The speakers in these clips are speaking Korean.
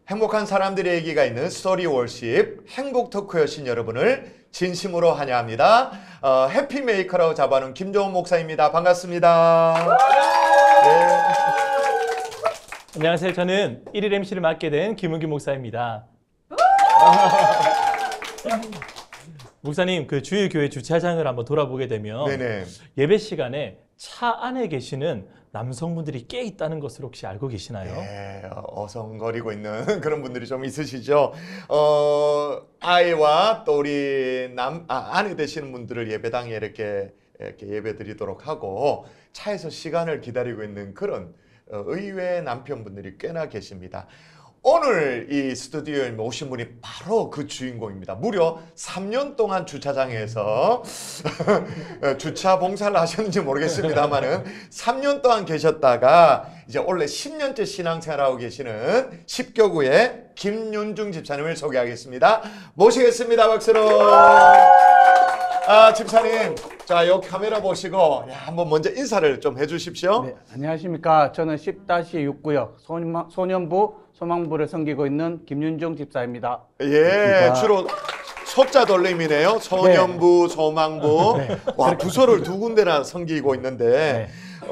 행복한 사람들의 얘기가 있는 스토리 월십 행복 토크 여신 여러분을 진심으로 환영합니다. 해피메이커라고 잡아놓은 김종훈 목사입니다. 반갑습니다. 네. 안녕하세요. 저는 1일 MC를 맡게 된 김은규 목사입니다. 목사님, 그 주일교회 주차장을 한번 돌아보게 되면 네네. 예배 시간에 차 안에 계시는 남성분들이 꽤 있다는 것을 혹시 알고 계시나요? 네, 어성거리고 있는 그런 분들이 좀 있으시죠. 아이와 또 우리 아내 되시는 분들을 예배당에 이렇게 예배 드리도록 하고 차에서 시간을 기다리고 있는 그런 의외의 남편분들이 꽤나 계십니다. 오늘 이 스튜디오에 오신 분이 바로 그 주인공입니다. 무려 3년 동안 주차장에서 주차 봉사를 하셨는지 모르겠습니다만은 3년 동안 계셨다가 이제 원래 10년째 신앙생활하고 계시는 십교구의 김윤중 집사님을 소개하겠습니다. 모시겠습니다. 박수로. 집사님, 자, 요 카메라 보시고 한번 먼저 인사를 좀 해주십시오. 네, 안녕하십니까. 저는 10-6구역 소년부 소망부를 섬기고 있는 김윤중 집사입니다. 예, 주로 소자 돌림이네요. 소년부, 네. 소망부. 네. 와, 부서를 두 군데나 섬기고 있는데, 네.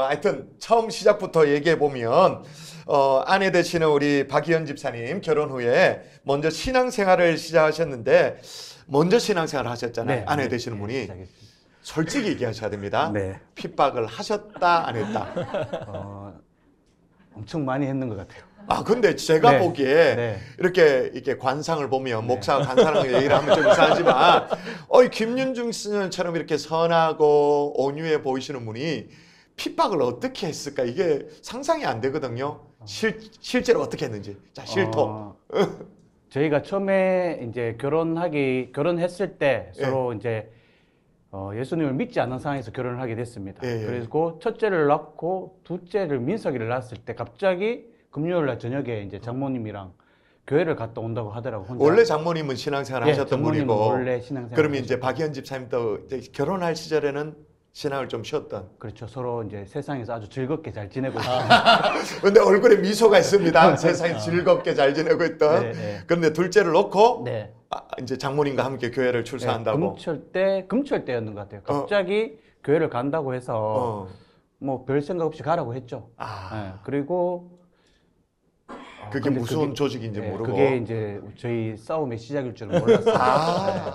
하여튼 처음 시작부터 얘기해 보면 아내 되시는 우리 박희연 집사님 결혼 후에 먼저 신앙생활을 시작하셨는데, 먼저 신앙생활을 하셨잖아요. 네, 아내 되시는 분이. 시작했습니다. 솔직히 얘기하셔야 됩니다. 네. 핍박을 하셨다, 안 했다? 엄청 많이 했는 것 같아요. 근데 제가 보기에 이렇게 관상을 보면 목사가 관상을 얘기를 하면 좀 이상하지만 김윤중 씨처럼 이렇게 선하고 온유해 보이시는 분이 핍박을 어떻게 했을까? 이게 상상이 안 되거든요. 실제로 어떻게 했는지. 자, 실토. 저희가 처음에 이제 결혼했을 때 서로 이제 예수님을 믿지 않는 상황에서 결혼을 하게 됐습니다. 그리고 첫째를 낳고 둘째를 민석이를 낳았을 때 갑자기 금요일 날 저녁에 이제 장모님이랑 교회를 갔다 온다고 하더라고. 혼자. 원래 장모님은 신앙생활 하셨던 분이고. 원래 신앙생활. 그러면 이제 박희연 집사님도 이제 결혼할 시절에는 신앙을 좀 쉬었던. 그렇죠. 서로 이제 세상에서 아주 즐겁게 잘 지내고 있습니다. 그런데 얼굴에 미소가 있습니다. 세상에 즐겁게 잘 지내고 있던. 그런데 둘째를 놓고 이제 장모님과 함께 교회를 출사한다고. 금철 때였는 것 같아요. 갑자기 교회를 간다고 해서 뭐 별 생각 없이 가라고 했죠. 그리고 그게 무슨 조직인지 모르고. 그게 이제 저희 싸움의 시작일 줄은 몰랐어요.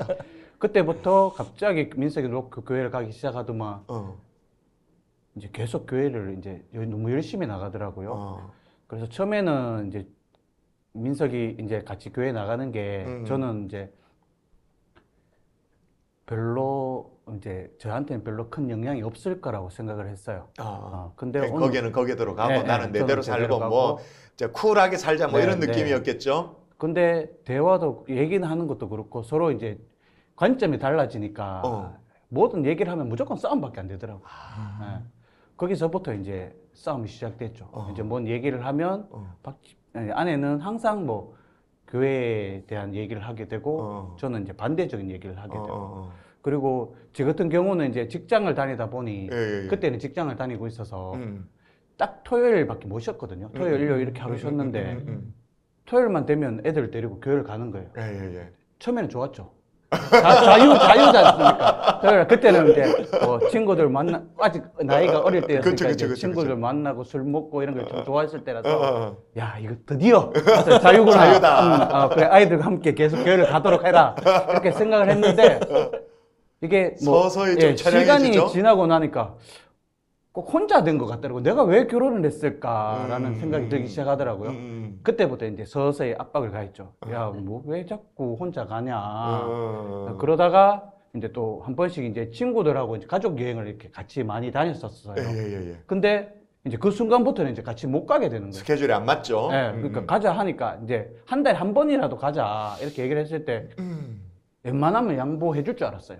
그때부터 갑자기 민석이 놓고 교회를 가기 시작하더만 이제 계속 교회를 이제 너무 열심히 나가더라고요. 그래서 처음에는 이제 민석이 이제 같이 교회 나가는 게 저는 이제 별로 이제 저한테는 별로 큰 영향이 없을 거라고 생각을 했어요. 근데 거기는 거기대로 가고 나는 내대로 살고 뭐 이제 쿨하게 살자 뭐 이런 느낌이었겠죠. 근데 대화도 얘기는 하는 것도 그렇고 서로 이제 관점이 달라지니까 모든 얘기를 하면 무조건 싸움밖에 안 되더라고요. 거기서부터 이제 싸움이 시작됐죠. 이제 뭔 얘기를 하면 아내는 항상 뭐 교회에 대한 얘기를 하게 되고 저는 이제 반대적인 얘기를 하게 되고 그리고 저 같은 경우는 이제 직장을 다니다 보니 그때는 직장을 다니고 있어서 딱 토요일밖에 못 쉬었거든요. 토요일, 일요일 이렇게 하루 쉬었는데 토요일만 되면 애들 데리고 교회를 가는 거예요. 처음에는 좋았죠. 자유지 않습니까? 그때는 이제 친구들 아직 나이가 어릴 때였으니까 이제 친구들 만나고 술 먹고 이런 걸 좀 좋아했을 때라서 야, 이거 드디어 자유구나. 자유다. 그래, 아이들과 함께 계속 교회를 가도록 해라. 이렇게 생각을 했는데 이게 뭐 서서히 좀 시간이 지나고 나니까 꼭 혼자 된 것 같더라고요. 내가 왜 결혼을 했을까라는 생각이 들기 시작하더라고요. 그때부터 이제 서서히 압박을 가했죠. 야, 뭐 왜 자꾸 혼자 가냐. 그러다가 이제 또 한 번씩 이제 친구들하고 이제 가족 여행을 이렇게 같이 많이 다녔었어요. 근데 이제 그 순간부터는 이제 같이 못 가게 되는 거예요. 스케줄이 안 맞죠. 그러니까 가자 하니까 이제 한 달에 한 번이라도 가자 이렇게 얘기를 했을 때 웬만하면 양보해 줄 줄 알았어요.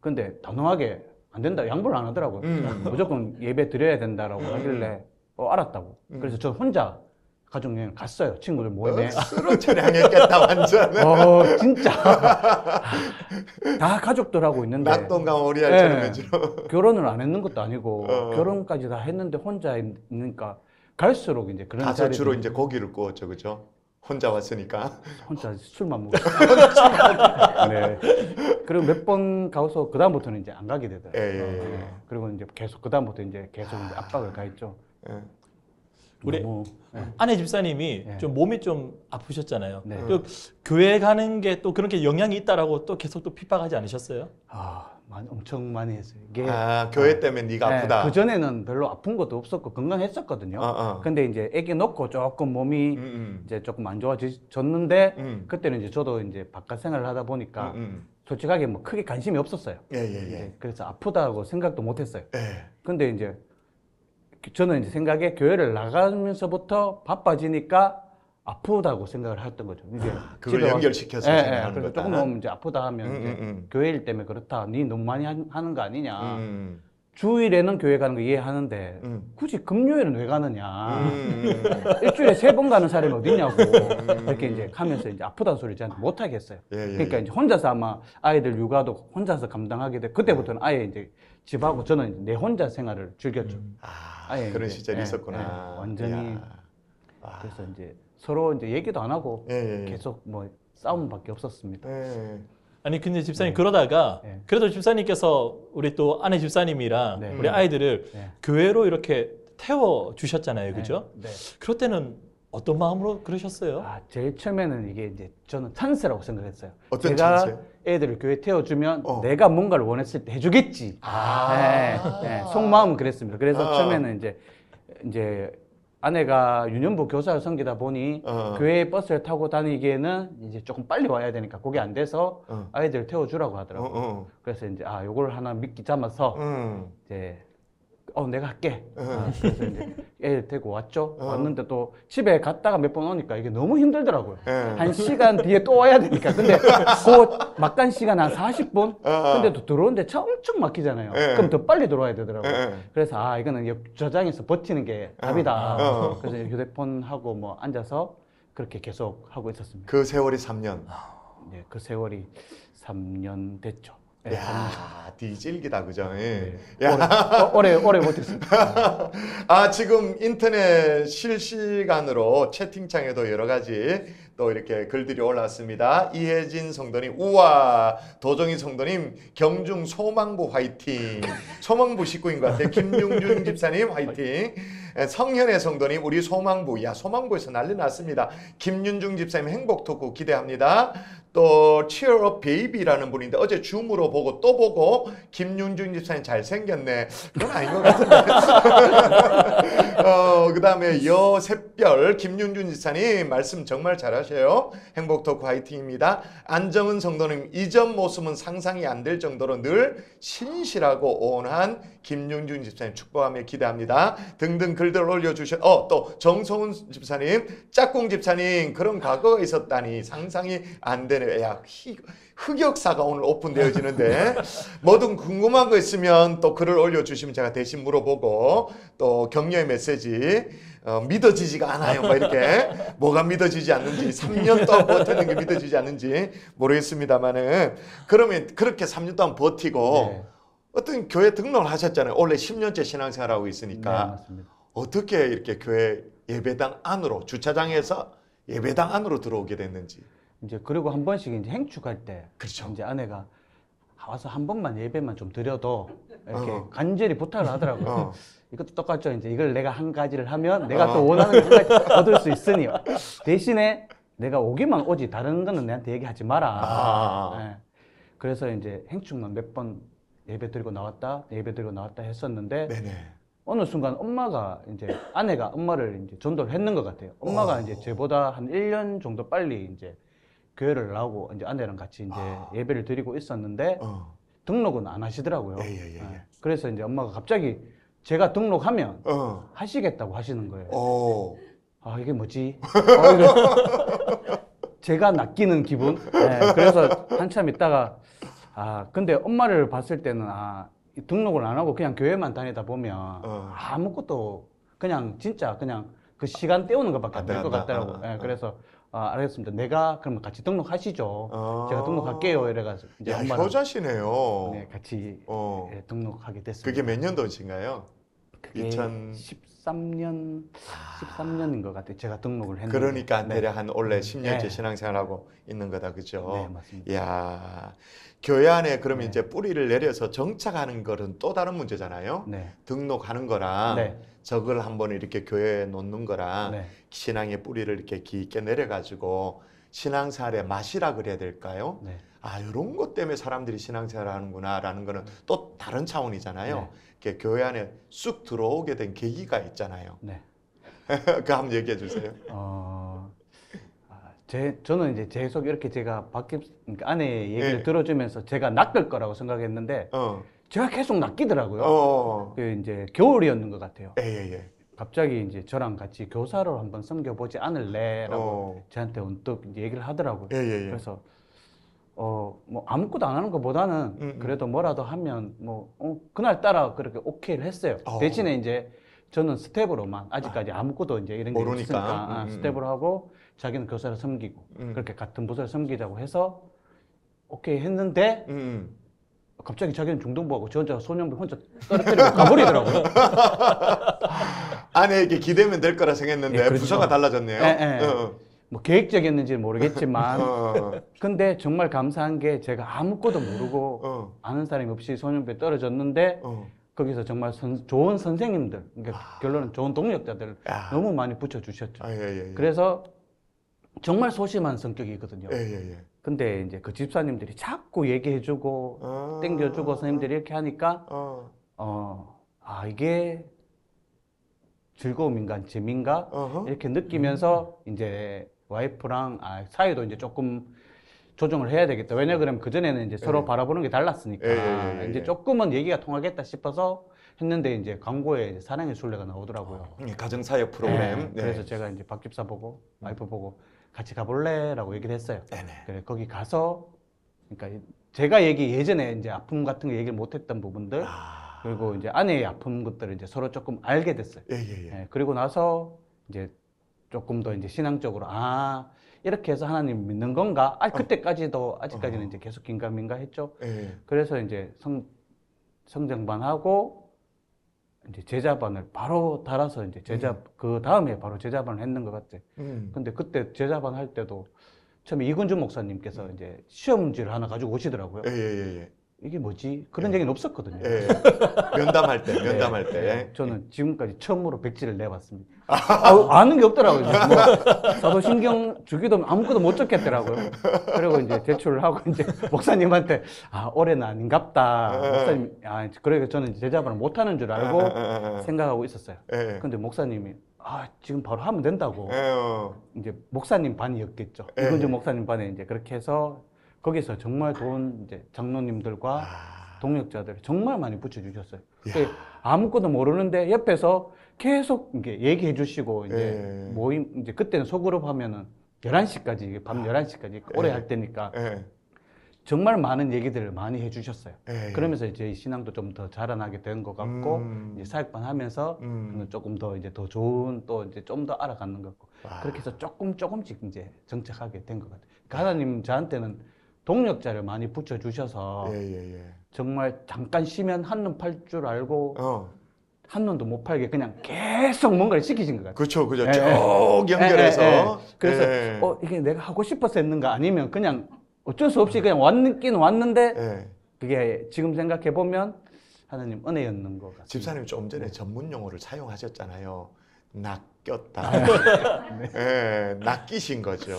근데 단호하게 안 된다. 양보를 안 하더라고요. 무조건 예배 드려야 된다라고 하길래 알았다고. 그래서 저 혼자 가족여행 갔어요. 친구들 모임에. 스스로 처량했겠다 완전. 진짜. 다 가족들하고 있는데. 낙동강 오리알처럼 결혼을 안 했는 것도 아니고 결혼까지 다 했는데 혼자 있으니까 갈수록 이제 그런 가서 주로 이제 고기를 구웠죠, 그죠? 혼자 왔으니까. 혼자 술만 먹었어요. 네. 그리고 몇 번 가서 그 다음부터는 이제 안 가게 되더라고요. 예. 그리고 이제 계속 그 다음부터 이제 계속 이제 압박을 가했죠. 예. 우리 너무, 예. 아내 집사님이 네. 좀 몸이 좀 아프셨잖아요. 네. 또 교회 가는 게 또 그렇게 영향이 있다라고 또 계속 또 핍박하지 않으셨어요? 엄청 많이 했어요. 이게 교회 때문에 네가 아프다. 그 전에는 별로 아픈 것도 없었고 건강했었거든요. 근데 이제 아기 놓고 조금 몸이 이제 조금 안 좋아졌는데 그때는 이제 저도 이제 바깥 생활을 하다 보니까 솔직하게 뭐 크게 관심이 없었어요. 예. 그래서 아프다고 생각도 못했어요. 예. 근데 이제 저는 이제 생각에 교회를 나가면서부터 바빠지니까 아프다고 생각을 했던 거죠. 이제 그걸 집에 연결시켜서 와서- 생각하는 그래서 거다. 조금 너무 이제 아프다 하면 이제 교회 일 때문에 그렇다. 니 너무 많이 하는 거 아니냐. 주일에는 교회 가는 거 이해하는데 굳이 금요일은 왜 가느냐. 일주일에 3번 가는 사람이 어딨냐고. 이렇게 이제 하면서 이제 아프다는 소리를 저한테 못 하겠어요. 그러니까 이제 혼자서 아마 아이들 육아도 혼자서 감당하게 돼. 그때부터는 아예 이제 집하고 저는 이제 내 혼자 생활을 즐겼죠. 아예 그런 이제, 시절이 예, 있었구나. 예, 완전히. 이야. 그래서 이제 서로 이제 얘기도 안 하고 예. 계속 뭐 싸움밖에 없었습니다. 예. 아니 근데 집사님 그러다가 네. 그래도 집사님께서 우리 또 아내 집사님이랑 네. 우리 아이들을 네. 교회로 이렇게 태워 주셨잖아요, 그죠? 네. 그럴 때는 어떤 마음으로 그러셨어요? 제일 처음에는 이게 이제 저는 찬스라고 생각했어요. 어떤 제가 찬스요? 애들을 교회 태워주면 내가 뭔가를 원했을 때 해주겠지. 속마음은 그랬습니다. 그래서 처음에는 이제 아내가 유년부 교사를 섬기다 보니 교회 버스를 타고 다니기에는 이제 조금 빨리 와야 되니까 그게 안 돼서 아이들 태워주라고 하더라고요. 그래서 이제 요걸 하나 미끼 잡아서 이제 내가 할게. 그래서 이제 애들 데리고 왔죠. 왔는데 또 집에 갔다가 몇 번 오니까 이게 너무 힘들더라고요. 1시간 뒤에 또 와야 되니까. 근데 그 막간 시간 한 40분? 근데 또 들어오는데 차 엄청 막히잖아요. 그럼 더 빨리 들어와야 되더라고요. 그래서 이거는 옆 저장에서 버티는 게 답이다. 그래서 휴대폰 하고 뭐 앉아서 그렇게 계속 하고 있었습니다. 그 세월이 3년. 네, 그 세월이 3년 됐죠. 네, 야, 뒤질기다, 그죠? 예. 네. 오래 못했습니다. 지금 인터넷 실시간으로 채팅창에도 여러 가지 또 이렇게 글들이 올라왔습니다. 이혜진 성도님, 우와, 도정희 성도님, 경중 소망부 화이팅. 소망부 식구인 것 같아요. 김용준 집사님 화이팅. 성현애 성도님, 우리 소망부, 소망부에서 난리 났습니다. 김윤중 집사님 행복 토크 기대합니다. 또 Cheer Up Baby라는 분인데 어제 줌으로 보고 또 보고 김윤중 집사님 잘생겼네. 그건 아닌 것 같은데. 그 다음에 여샛별 김윤준 집사님 말씀 정말 잘하셔요. 행복 토크 화이팅입니다. 안정은 성도님, 이전 모습은 상상이 안 될 정도로 늘 신실하고 온한 김윤준 집사님 축복하며 기대합니다. 등등 글들 올려주셔. 또 정성훈 집사님, 짝꿍 집사님, 그런 과거가 있었다니 상상이 안 되네요. 흑역사가 오늘 오픈되어지는데 뭐든 궁금한 거 있으면 또 글을 올려주시면 제가 대신 물어보고 또 격려의 메시지 믿어지지가 않아요. 뭐 이렇게 뭐가 믿어지지 않는지 3년 동안 버텼는 게 믿어지지 않는지 모르겠습니다만은 그러면 그렇게 3년 동안 버티고 어떤 교회 등록을 하셨잖아요. 원래 10년째 신앙생활하고 있으니까. 네, 맞습니다. 어떻게 이렇게 교회 예배당 안으로 주차장에서 예배당 안으로 들어오게 됐는지. 이제 그리고 한 번씩 이제 행축할 때 그렇죠. 이제 아내가 와서 한 번만 예배만 좀 드려도 이렇게 간절히 부탁을 하더라고요. 이것도 똑같죠. 이제 이걸 내가 한 가지를 하면 내가 또 원하는 걸 얻을 수 있으니 대신에 내가 오기만 오지 다른 거는 내한테 얘기하지 마라. 네. 그래서 이제 행축만 몇 번 예배 드리고 나왔다 했었는데 네네. 어느 순간 엄마가 이제 아내가 엄마를 이제 전도를 했는 것 같아요. 엄마가 이제 저보다 한 1년 정도 빨리 이제 교회를 나오고 이제 아내랑 같이 이제 예배를 드리고 있었는데 등록은 안 하시더라고요. 예. 그래서 이제 엄마가 갑자기 제가 등록하면 하시겠다고 하시는 거예요. 이게 뭐지? 제가 낚이는 기분? 네, 그래서 한참 있다가 근데 엄마를 봤을 때는 등록을 안 하고 그냥 교회만 다니다 보면 아무것도 그냥 진짜 그냥 그 시간 때우는 것밖에 안 될 것 같더라고요. 네, 그래서 알겠습니다. 내가 그러면 같이 등록하시죠. 제가 등록할게요. 이래가지고 이제 야, 엄마랑 효자시네요. 같이 등록하게 됐습니다. 그게 몇 년도신가요? 그게 2000 13년인 것 같아요. 제가 등록을 했는데. 그러니까 네. 대략 한 원래 10년째 네. 신앙생활하고 있는 거다, 그죠? 네, 맞습니다. 야, 교회 안에 그러면 네. 이제 뿌리를 내려서 정착하는 거는 또 다른 문제잖아요. 네. 등록하는 거랑 네. 적을 한번 이렇게 교회에 놓는 거랑 네. 신앙의 뿌리를 이렇게 깊게 내려가지고 신앙생활의 맛이라 그래야 될까요? 네. 아, 이런 것 때문에 사람들이 신앙생활을 하는구나라는 거는 또 다른 차원이잖아요. 네. 이렇게 교회 안에 쑥 들어오게 된 계기가 있잖아요. 네. 그 한번 얘기해 주세요. 저는 이제 계속 이렇게 제가 그러니까 아내의 얘기를 네. 들어주면서 제가 낚을 거라고 생각했는데 제가 계속 낚이더라고요. 그 이제 겨울이었는 것 같아요. 예. 갑자기 이제 저랑 같이 교사로 한번 섬겨보지 않을래라고 저한테 언뜻 이제 얘기를 하더라고요. 예. 그래서 뭐 아무것도 안 하는 것보다는 그래도 뭐라도 하면 뭐 그날 따라 그렇게 오케이를 했어요. 대신에 이제 저는 스텝으로만 아직까지 아무것도 이제 이런 게 모르니까. 없으니까 스텝으로 하고 자기는 교사를 섬기고 그렇게 같은 부서를 섬기자고 해서 오케이 했는데 갑자기 자기는 중등부하고 저 혼자 소년부 혼자 떨어뜨리고 가버리더라고요. 아내에게 기대면 될 거라 생각했는데 예, 그렇죠. 부서가 달라졌네요. 예. 뭐 계획적이었는지는 모르겠지만 근데 정말 감사한 게 제가 아무것도 모르고 아는 사람이 없이 소년부에 떨어졌는데 거기서 정말 좋은 선생님들, 그러니까 결론은 좋은 동력자들 너무 많이 붙여주셨죠. 예. 그래서 정말 소심한 성격이거든요. 예. 근데 이제 그 집사님들이 자꾸 얘기해주고 땡겨주고 선생님들이 이렇게 하니까 이게 즐거움인가 재미인가 이렇게 느끼면서 이제 와이프랑 사이도 이제 조금 조정을 해야 되겠다. 왜냐 그러면 그전에는 이제 서로 바라보는 게 달랐으니까 이제 조금은 얘기가 통하겠다 싶어서 했는데 이제 광고에 이제 사랑의 순례가 나오더라고요. 가정사역 프로그램. 네. 그래서 제가 이제 박 집사 보고 와이프 보고 같이 가볼래라고 얘기를 했어요. 그래 거기 가서 그러니까 제가 예전에 이제 아픔 같은 거 얘기를 못했던 부분들 그리고 이제 아내의 아픈 것들을 이제 서로 조금 알게 됐어요. 예. 그리고 나서 이제 조금 더 이제 신앙적으로 이렇게 해서 하나님 믿는 건가? 그때까지도 아직까지는 이제 계속 긴가민가 했죠. 그래서 이제 성장반하고 이제 제자반을 바로 달아서 이제 그 다음에 바로 제자반을 했는 것 같아. 근데 그때 제자반 할 때도 처음에 이근준 목사님께서 이제 시험지를 하나 가지고 오시더라고요. 예. 이게 뭐지? 그런 얘기는 없었거든요. 면담할 때. 저는 지금까지 처음으로 백지를 내봤습니다. 아는 게 없더라고요. 뭐 사도신경 주기도 아무것도 못 적겠더라고요. 그리고 이제 제출을 하고 이제 목사님한테 올해는 아닌갑다. 목사님, 그러니까 저는 제자반을 못하는 줄 알고 생각하고 있었어요. 근데 목사님이 지금 바로 하면 된다고. 이제 목사님 반이었겠죠. 이근준 목사님 반에 이제 그렇게 해서 거기서 정말 좋은 이제 장로님들과 동역자들 정말 많이 붙여주셨어요. 아무것도 모르는데 옆에서 계속 이렇게 얘기해 주시고 이제 모임 이제 그때는 소그룹 하면은 11시까지 밤 11시까지 오래 할 때니까 정말 많은 얘기들을 많이 해주셨어요. 그러면서 이제 신앙도 좀 더 자라나게 된 것 같고 이제 사역반 하면서 조금 더 이제 더 좋은 또 이제 좀 더 알아가는 것 같고 그렇게 해서 조금씩 이제 정착하게 된 것 같아요. 그러니까 하나님 저한테는 동력자를 많이 붙여주셔서 정말 잠깐 쉬면 한눈 팔 줄 알고 한눈도 못 팔게 그냥 계속 뭔가를 시키신 것 같아요. 그렇죠. 쭉 연결해서. 그래서 이게 내가 하고 싶어서 했는가 아니면 그냥 어쩔 수 없이 그냥 왔긴 왔는데 그게 지금 생각해 보면 하나님 은혜였는 것 같아요. 집사님 좀 전에 전문 용어를 사용하셨잖아요. 낚였다. 낚이신 거죠.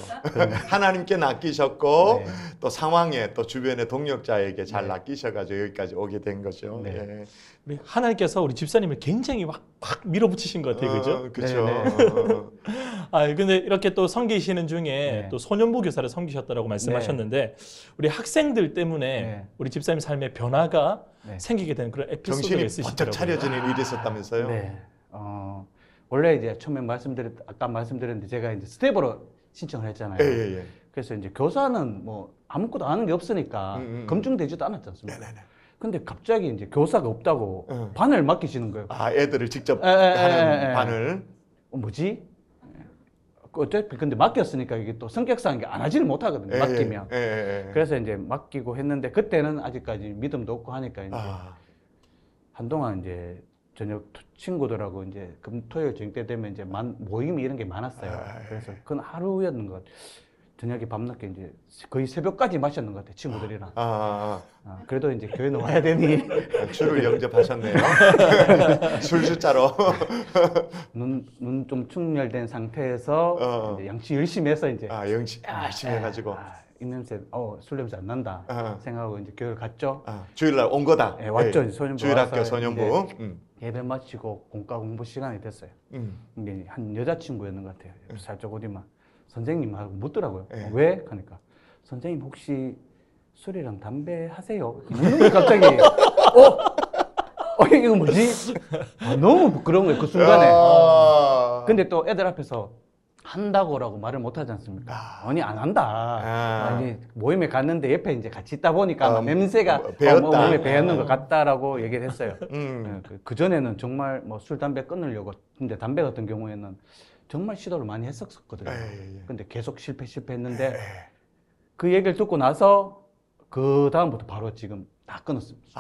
하나님께 낚이셨고 또 상황에 또 주변의 동력자에게 잘 낚이셔가지고 여기까지 오게 된 거죠. 우리 하나님께서 우리 집사님을 굉장히 막 밀어붙이신 것 같아요, 그죠? 그렇죠. 근데 이렇게 또 섬기시는 중에 또 소년부 교사를 섬기셨다라고 말씀하셨는데 우리 학생들 때문에 우리 집사님 삶의 변화가 생기게 되는 그런 에피소드가 정신이 있으시더라고요. 번쩍 차려지는 일이 있었다면서요? 원래 이제 처음에 아까 말씀드렸는데 제가 이제 스텝으로 신청을 했잖아요. 그래서 이제 교사는 뭐 아무것도 아는 게 없으니까 검증되지도 않았지 않습니까? 근데 갑자기 이제 교사가 없다고 반을 맡기시는 거예요. 애들을 직접 하는 반을. 뭐지? 어차피 근데 맡겼으니까 이게 또 성격상 이게 안 하지를 못하거든요. 맡기면. 그래서 이제 맡기고 했는데 그때는 아직까지 믿음도 없고 하니까 이제 한동안 이제 저녁 친구들하고 이제 토요일 저녁 때 되면 이제 모임이 이런 게 많았어요. 그래서 그건 하루였는 것 같아요. 저녁에 밤늦게 이제 거의 새벽까지 마셨는 것 같아요. 친구들이랑. 그래도 이제 교회는 와야 되니. 주를 영접하셨네요. 술 숫자로. 눈 좀 충혈된 상태에서 이제 양치 열심히 해서 이제. 양치 열심히 해가지고. 입냄새, 술 냄새 안 난다 생각하고 이제 교회를 갔죠. 주일날 온 거다. 네, 왔죠. 소년부 주일학교 소년부. 예배 마치고 공부 시간이 됐어요. 근데 한 여자친구였는 것 같아요. 살짝 어디만 선생님하고 묻더라고요. 왜? 하니까 선생님 혹시 술이랑 담배 하세요? 묻는 게 갑자기 이거 뭐지? 너무 부끄러운 거예요. 그 순간에. 근데 또 애들 앞에서 한다고라고 말을 못 하지 않습니까? 아니 안 한다. 아니 모임에 갔는데 옆에 이제 같이 있다 보니까 냄새가 몸에 배었는 것 같다라고 얘기를 했어요. 그 전에는 정말 뭐 술 담배 끊으려고 근데 담배 같은 경우에는 정말 시도를 많이 했었거든요. 근데 계속 실패했는데 그 얘기를 듣고 나서 그 다음부터 바로 지금 다 끊었습니다.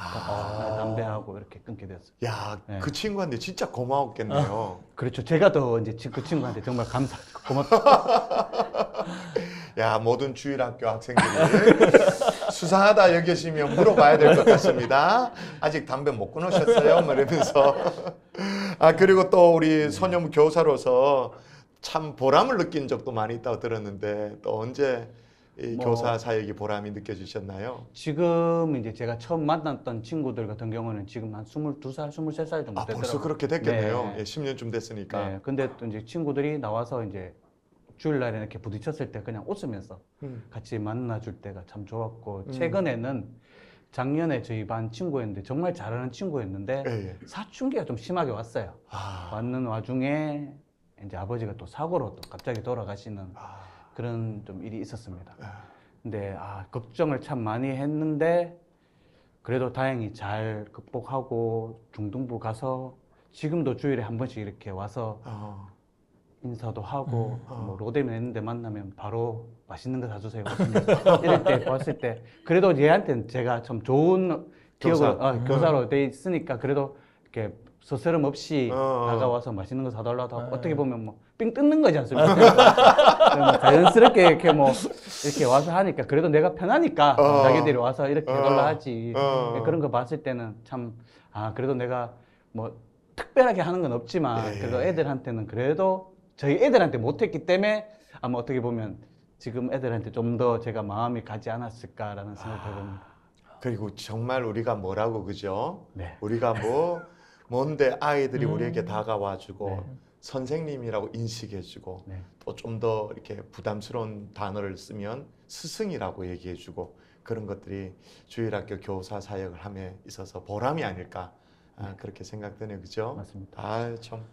담배하고 이렇게 끊게 됐어요. 야, 그 친구한테 진짜 고마웠겠네요. 그렇죠. 제가 더 이제 그 친구한테 정말 고맙다. 야, 모든 주일학교 학생들이 수상하다 여기시면 물어봐야 될 것 같습니다. 아직 담배 못 끊으셨어요? 뭐 이러면서. 그리고 또 우리 소년 교사로서 참 보람을 느낀 적도 많이 있다고 들었는데 또 언제 이 교사 사역이 보람이 느껴지셨나요? 지금 이제 제가 처음 만났던 친구들 같은 경우는 지금 한 22살, 23살 정도 됐더라고요. 벌써 그렇게 됐겠네요. 10년쯤 됐으니까. 네, 근데 또 이제 친구들이 나와서 이제 주일날에 이렇게 부딪혔을 때 그냥 웃으면서 같이 만나줄 때가 참 좋았고 최근에는 작년에 저희 반 친구였는데 정말 잘하는 친구였는데 사춘기가 좀 심하게 왔어요. 왔는 와중에 이제 아버지가 또 사고로 또 갑자기 돌아가시는 그런 좀 일이 있었습니다. 근데 걱정을 참 많이 했는데 그래도 다행히 잘 극복하고 중등부 가서 지금도 주일에 한 번씩 이렇게 와서 인사도 하고 뭐 로데면 했는데 만나면 바로 맛있는 거 사주세요. 이럴 때 봤을 때 그래도 얘한테는 제가 참 좋은 기억을 교사로 돼 있으니까 그래도 이렇게 서스럼 없이 다가와서 맛있는 거 사달라고 하고 어떻게 보면 뭐 삥 뜯는 거지 않습니까? 자연스럽게 이렇게 뭐 이렇게 와서 하니까 그래도 내가 편하니까 자기들이 와서 이렇게 해달라 하지. 그런 거 봤을 때는 참 그래도 내가 뭐 특별하게 하는 건 없지만 그래도 애들한테는 그래도 저희 애들한테 못했기 때문에 아마 어떻게 보면 지금 애들한테 좀 더 제가 마음이 가지 않았을까라는 생각을 해봅니다. 그리고 정말 우리가 뭐라고 그죠? 네. 우리가 뭔데 아이들이 우리에게 다가와주고 선생님이라고 인식해주고 또 좀 더 이렇게 부담스러운 단어를 쓰면 스승이라고 얘기해주고 그런 것들이 주일학교 교사 사역을 함에 있어서 보람이 아닐까 그렇게 생각되네요, 그죠? 맞습니다. 참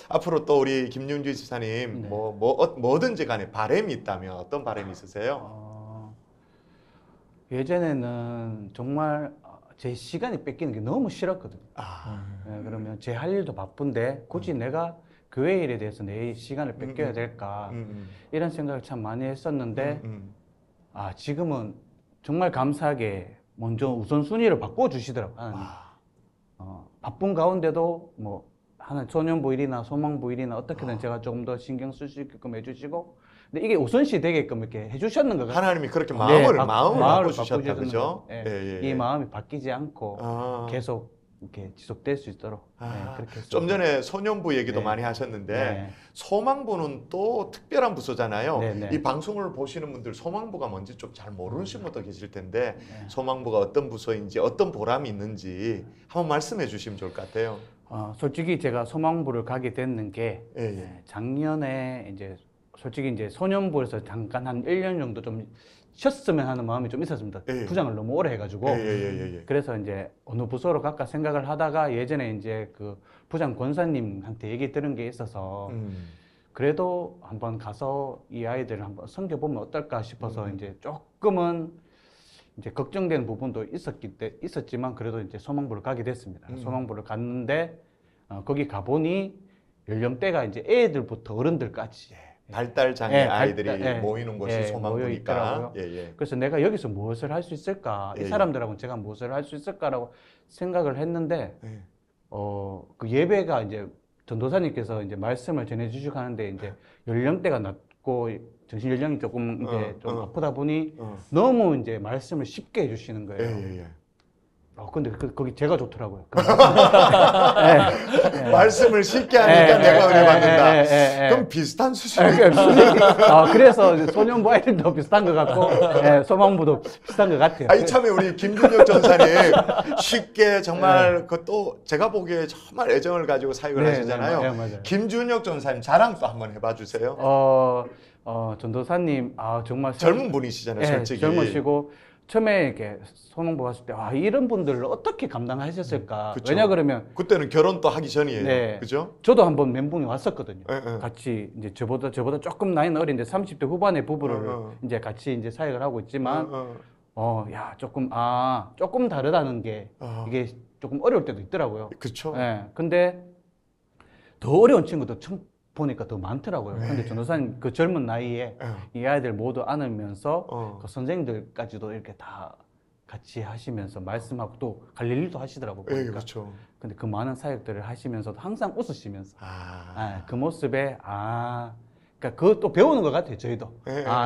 앞으로 또 우리 김윤주 지사님 뭐든지 간에 바람이 있다면 어떤 바람이 있으세요? 예전에는 정말 제 시간이 뺏기는 게 너무 싫었거든요. 그러면 제 할 일도 바쁜데 굳이 내가 교회 일에 대해서 내 시간을 뺏겨야 될까 이런 생각을 참 많이 했었는데 지금은 정말 감사하게 먼저 우선순위를 바꿔주시더라고요. 바쁜 가운데도 뭐 하는 소년부 일이나 소망부 일이나 어떻게든 제가 조금 더 신경 쓸 수 있게끔 해주시고 근데 이게 우선시 되게끔 이렇게 해주셨는 것 같아요. 하나님이 그렇게 마음을 바꿔주셨다, 그죠? 이 마음이 바뀌지 않고 계속 이렇게 지속될 수 있도록 그렇게 좀 전에 소년부 얘기도 많이 하셨는데 소망부는 또 특별한 부서잖아요. 이 방송을 보시는 분들 소망부가 뭔지 좀 잘 모르시는 분도 계실 텐데 소망부가 어떤 부서인지 어떤 보람이 있는지 한번 말씀해 주시면 좋을 것 같아요. 솔직히 제가 소망부를 가게 됐는 게 작년에 이제 솔직히 이제 소년부에서 잠깐 한 1년 정도 좀 쉬었으면 하는 마음이 좀 있었습니다. 부장을 너무 오래 해가지고. 그래서 이제 어느 부서로 갈까 생각을 하다가 예전에 이제 그 부장 권사님한테 얘기 들은 게 있어서 그래도 한번 가서 이 아이들을 한번 섬겨보면 어떨까 싶어서 이제 조금은 이제 걱정되는 부분도 있었지만 그래도 이제 소망부를 가게 됐습니다. 소망부를 갔는데 거기 가보니 연령대가 이제 애들부터 어른들까지 발달 장애 아이들이 모이는 곳이 소망부니까. 그래서 내가 여기서 무엇을 할 수 있을까? 이 사람들하고는 제가 무엇을 할 수 있을까라고 생각을 했는데 그 예배가 이제 전도사님께서 이제 말씀을 전해주시고 하는데 이제 연령대가 낮고 정신 연령이 조금 이제 좀 아프다 보니 너무 이제 말씀을 쉽게 해주시는 거예요. 예. 근데 거기 제가 좋더라고요. 말씀을 쉽게 하니까 내가 은혜 받는다. 그럼 비슷한 수준이에요. 그래서 소년부 아이들도 비슷한 것 같고, 소망부도 비슷한 것 같아요. 이참에 우리 김준혁 전사님 쉽게 정말 그것도 제가 보기에 정말 애정을 가지고 사역을 하시잖아요. 맞아요. 김준혁 전사님 자랑 또 한번 해봐 주세요. 전도사님, 정말 젊은 분이시잖아요, 솔직히. 젊으시고, 처음에 이렇게 소망부 갔을 때, 이런 분들을 어떻게 감당하셨을까. 그쵸. 왜냐 그러면, 그때는 결혼도 하기 전이에요. 그죠? 저도 한번 멘붕이 왔었거든요. 네. 같이 이제 저보다 조금 나이는 어린데 30대 후반의 부부를 이제 같이 이제 사역을 하고 있지만, 조금 다르다는 게 이게 조금 어려울 때도 있더라고요. 그쵸. 근데 더 어려운 친구도 보니까 더 많더라고요. 근데 전도사님 그 젊은 나이에 이 아이들 모두 안으면서 그 선생님들까지도 이렇게 다 같이 하시면서 말씀하고 또 갈릴리도 하시더라고요. 그렇죠. 근데 그 많은 사역들을 하시면서도 항상 웃으시면서 그 모습에 그러니까 그것도 배우는 것 같아요. 저희도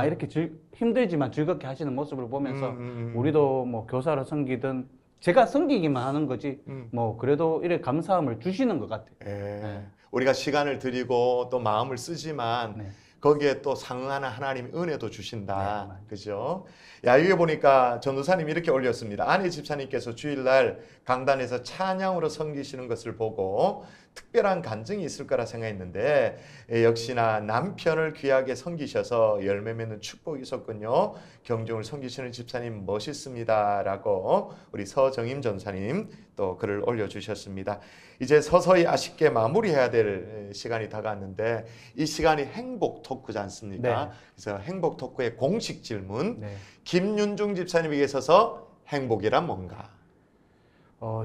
이렇게 힘들지만 즐겁게 하시는 모습을 보면서 우리도 뭐 교사로 섬기든 제가 섬기기만 하는 거지 뭐 그래도 이렇게 감사함을 주시는 것 같아요. 우리가 시간을 드리고 또 마음을 쓰지만 거기에 또 상응하는 하나님의 은혜도 주신다. 그죠? 여기 보니까 전도사님 이렇게 올렸습니다. 아내 집사님께서 주일날 강단에서 찬양으로 섬기시는 것을 보고 특별한 감정이 있을 거라 생각했는데 역시나 남편을 귀하게 섬기셔서 열매 맺는 축복이 있었군요. 경중을 섬기시는 집사님 멋있습니다. 라고 우리 서정임 전사님 또 글을 올려주셨습니다. 이제 서서히 아쉽게 마무리해야 될 시간이 다가왔는데 이 시간이 행복 토크지 않습니까? 그래서 행복 토크의 공식 질문. 김윤중 집사님에게 있어서 행복이란 뭔가?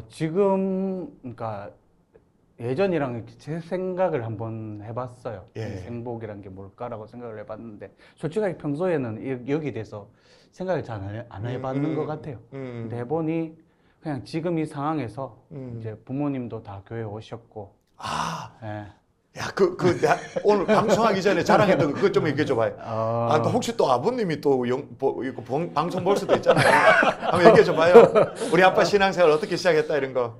지금 그러니까 예전이랑 제 생각을 한번 해봤어요. 행복이란 게 뭘까라고 생각을 해봤는데 솔직하게 평소에는 여기에 대해서 생각을 잘 안 해봤는 것 같아요. 근데 해보니 그냥 지금 이 상황에서 이제 부모님도 다 교회 오셨고 내가 오늘 방송하기 전에 자랑했던 거 그것 좀 얘기해 줘봐요. 또 혹시 또 아버님이 또 이거 방송 볼 수도 있잖아요. 한번 얘기해 줘봐요. 우리 아빠 신앙생활 어떻게 시작했다 이런 거.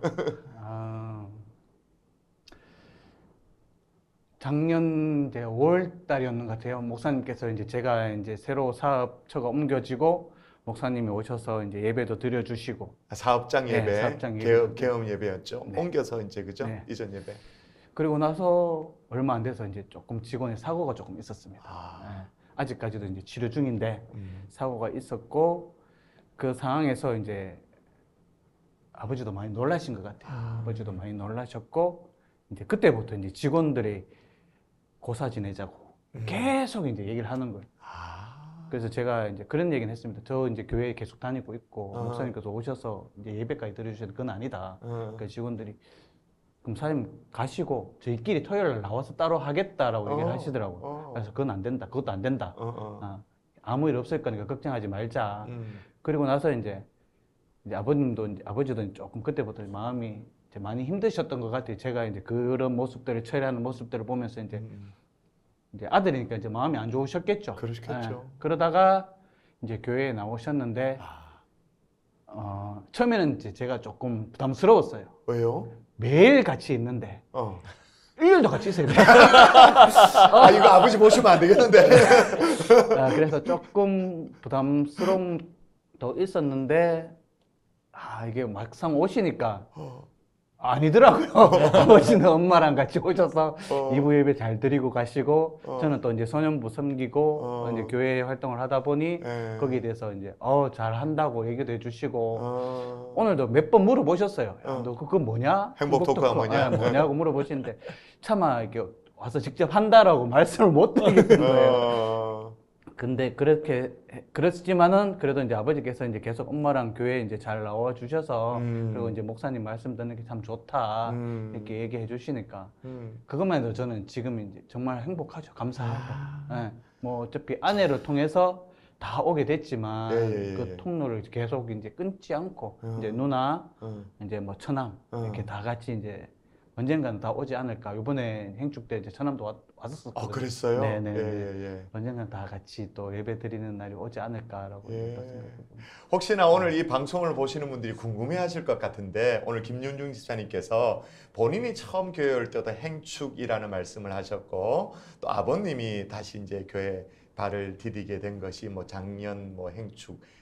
작년 이제 5월 달이었는 것 같아요. 목사님께서 이제 제가 이제 새로 사업처가 옮겨지고 목사님이 오셔서 이제 예배도 드려주시고 사업장 예배, 사업장 예배. 개업 예배였죠. 옮겨서 이제 그죠? 이전 예배. 그리고 나서 얼마 안 돼서 이제 조금 직원의 사고가 조금 있었습니다. 아직까지도 이제 치료 중인데 사고가 있었고 그 상황에서 이제 아버지도 많이 놀라신 것 같아요. 아버지도 많이 놀라셨고 이제 그때부터 이제 직원들이 고사 지내자고 계속 이제 얘기를 하는 거예요. 그래서 제가 이제 그런 얘기는 했습니다. 저 이제 교회에 계속 다니고 있고 목사님께서 오셔서 이제 예배까지 드려주셔도 그건 아니다. 그 직원들이 그럼 사장님 가시고 저희끼리 토요일 날 나와서 따로 하겠다라고 얘기를 하시더라고요. 그래서 그건 안 된다. 그것도 안 된다. 아무 일 없을 거니까 걱정하지 말자. 그리고 나서 이제 아버지도 조금 그때부터 마음이 이제 많이 힘드셨던 것 같아요. 제가 이제 그런 모습들을 처리하는 모습들을 보면서 이제 아들이니까 이제 마음이 안 좋으셨겠죠. 그러셨겠죠. 그러다가 이제 교회에 나오셨는데 처음에는 이제 제가 조금 부담스러웠어요. 왜요? 매일 같이 있는데 1년도 같이 있어야 돼. 이거 아버지 보시면 안 되겠는데. 그래서 조금 부담스러움도 있었는데 이게 막상 오시니까 아니더라고요. 아버지는 엄마랑 같이 오셔서 이부 예배 잘 드리고 가시고 저는 또 이제 소년부 섬기고 이제 교회 활동을 하다 보니 거기에 대해서 이제 잘 한다고 얘기도 해주시고 오늘도 몇 번 물어보셨어요. 너 그거 뭐냐? 행복 토크가 뭐냐? 뭐냐고 물어보시는데 차마 이렇게 와서 직접 한다라고 말씀을 못 드리겠는 거예요. 근데 그랬지만은 그래도 이제 아버지께서 이제 계속 엄마랑 교회에 이제 잘 나와 주셔서 그리고 이제 목사님 말씀 듣는 게 참 좋다 이렇게 얘기해 주시니까 그것만 해도 저는 지금 이제 정말 행복하죠. 감사하고. 뭐 어차피 아내를 통해서 다 오게 됐지만 예, 예, 그 예. 통로를 계속 이제 끊지 않고 이제 누나 이제 뭐 처남 이렇게 다 같이 이제 언젠가는 다 오지 않을까. 이번에 행축 때 이제 처남도 왔었었거든요. 그랬어요? 네네. 예. 언젠가 다 같이 또 예배 드리는 날이 오지 않을까라고 예. 생각합니다. 혹시나 오늘 이 방송을 보시는 분들이 궁금해하실 것 같은데 오늘 김윤중 집사님께서 본인이 처음 교회 올 때도 행축이라는 말씀을 하셨고 또 아버님이 다시 이제 교회 발을 디디게 된 것이 뭐 작년 뭐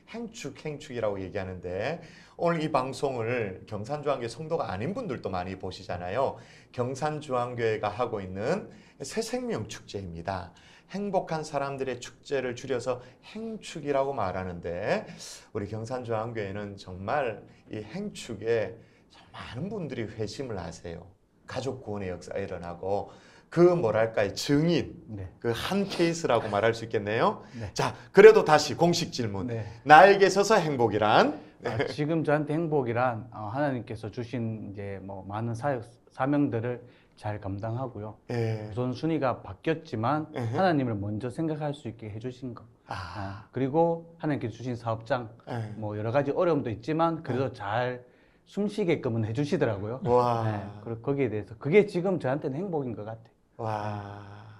행축이라고 얘기하는데 오늘 이 방송을 경산중앙교회 성도가 아닌 분들도 많이 보시잖아요. 경산중앙교회가 하고 있는 새생명 축제입니다. 행복한 사람들의 축제를 줄여서 행축이라고 말하는데 우리 경산중앙교회는 정말 이 행축에 많은 분들이 회심을 하세요. 가족 구원의 역사가 일어나고 그 뭐랄까요 증인 그 한 케이스라고 말할 수 있겠네요. 자 그래도 다시 공식 질문. 나에게 있어서 행복이란? 지금 저한테 행복이란 하나님께서 주신 이제 뭐 많은 사명들을 잘 감당하고요. 우선순위가 바뀌었지만 하나님을 먼저 생각할 수 있게 해주신 것. 그리고 하나님께서 주신 사업장 뭐 여러 가지 어려움도 있지만 그래도 잘 숨쉬게끔은 해주시더라고요. 그리고 거기에 대해서 그게 지금 저한테는 행복인 것 같아요.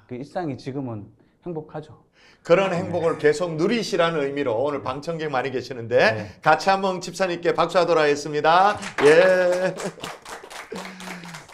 그 일상이 지금은 행복하죠. 그런 행복을 계속 누리시라는 의미로 오늘 방청객 많이 계시는데 같이 한번 집사님께 박수하도록 하겠습니다. 예.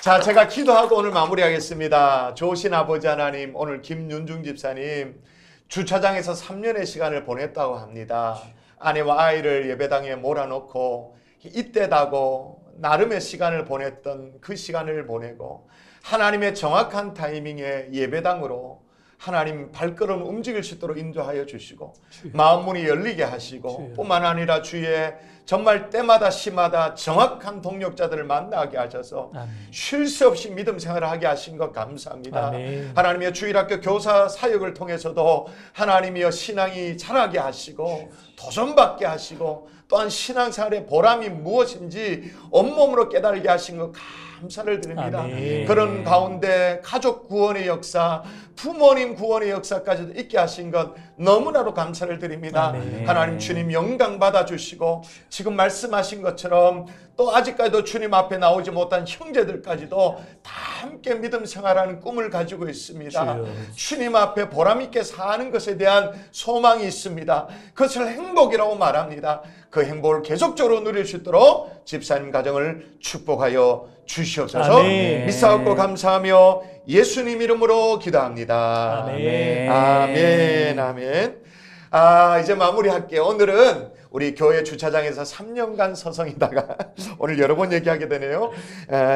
자, 제가 기도하고 오늘 마무리하겠습니다. 좋으신 아버지 하나님, 오늘 김윤중 집사님 주차장에서 3년의 시간을 보냈다고 합니다. 아내와 아이를 예배당에 몰아놓고 이때다고 나름의 시간을 보냈던 그 시간을 보내고 하나님의 정확한 타이밍에 예배당으로 하나님 발걸음 움직일 수 있도록 인도하여 주시고 마음문이 열리게 하시고 뿐만 아니라 주의 정말 때마다 시마다 정확한 동력자들을 만나게 하셔서 쉴 새 없이 믿음 생활을 하게 하신 것 감사합니다. 하나님의 주일학교 교사 사역을 통해서도 하나님이여 신앙이 자라게 하시고 도전받게 하시고 또한 신앙생활의 보람이 무엇인지 온몸으로 깨달게 하신 것 감사를 드립니다. 그런 가운데 가족 구원의 역사, 부모님 구원의 역사까지도 있게 하신 것 너무나도 감사를 드립니다. 하나님 주님 영광 받아주시고 지금 말씀하신 것처럼 또 아직까지도 주님 앞에 나오지 못한 형제들까지도 다 함께 믿음 생활하는 꿈을 가지고 있습니다. 주님 앞에 보람있게 사는 것에 대한 소망이 있습니다. 그것을 행복이라고 말합니다. 그 행복을 계속적으로 누릴 수 있도록 집사님 가정을 축복하여 주시옵소서. 믿사옵고 감사하며 예수님 이름으로 기도합니다. 아멘. 아멘. 이제 마무리할게요. 오늘은 우리 교회 주차장에서 3년간 서성이다가 오늘 여러 번 얘기하게 되네요.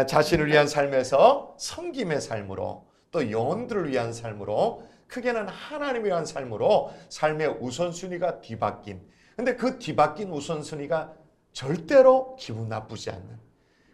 자신을 위한 삶에서 섬김의 삶으로 또 영혼들을 위한 삶으로 크게는 하나님을 위한 삶으로 삶의 우선순위가 뒤바뀐 근데 그 뒤바뀐 우선순위가 절대로 기분 나쁘지 않는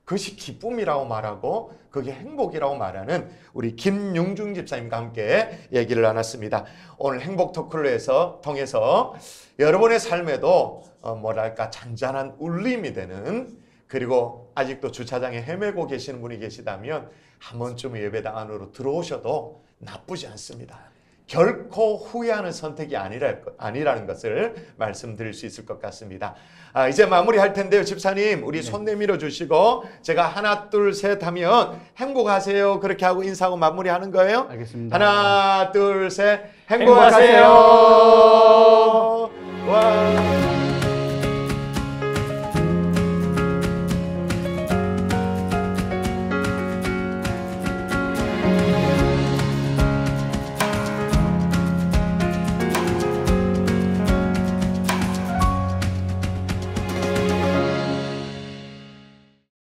그것이 기쁨이라고 말하고 그게 행복이라고 말하는 우리 김윤중 집사님과 함께 얘기를 나눴습니다. 오늘 행복 토크를 통해서 여러분의 삶에도 뭐랄까 잔잔한 울림이 되는 그리고 아직도 주차장에 헤매고 계시는 분이 계시다면 한 번쯤 예배당 안으로 들어오셔도 나쁘지 않습니다. 결코 후회하는 선택이 아니라는 것을 말씀드릴 수 있을 것 같습니다. 이제 마무리할 텐데요. 집사님 우리 손 내밀어 주시고 제가 하나 둘 셋 하면 행복하세요 그렇게 하고 인사하고 마무리하는 거예요. 알겠습니다. 하나 둘 셋 행복하세요.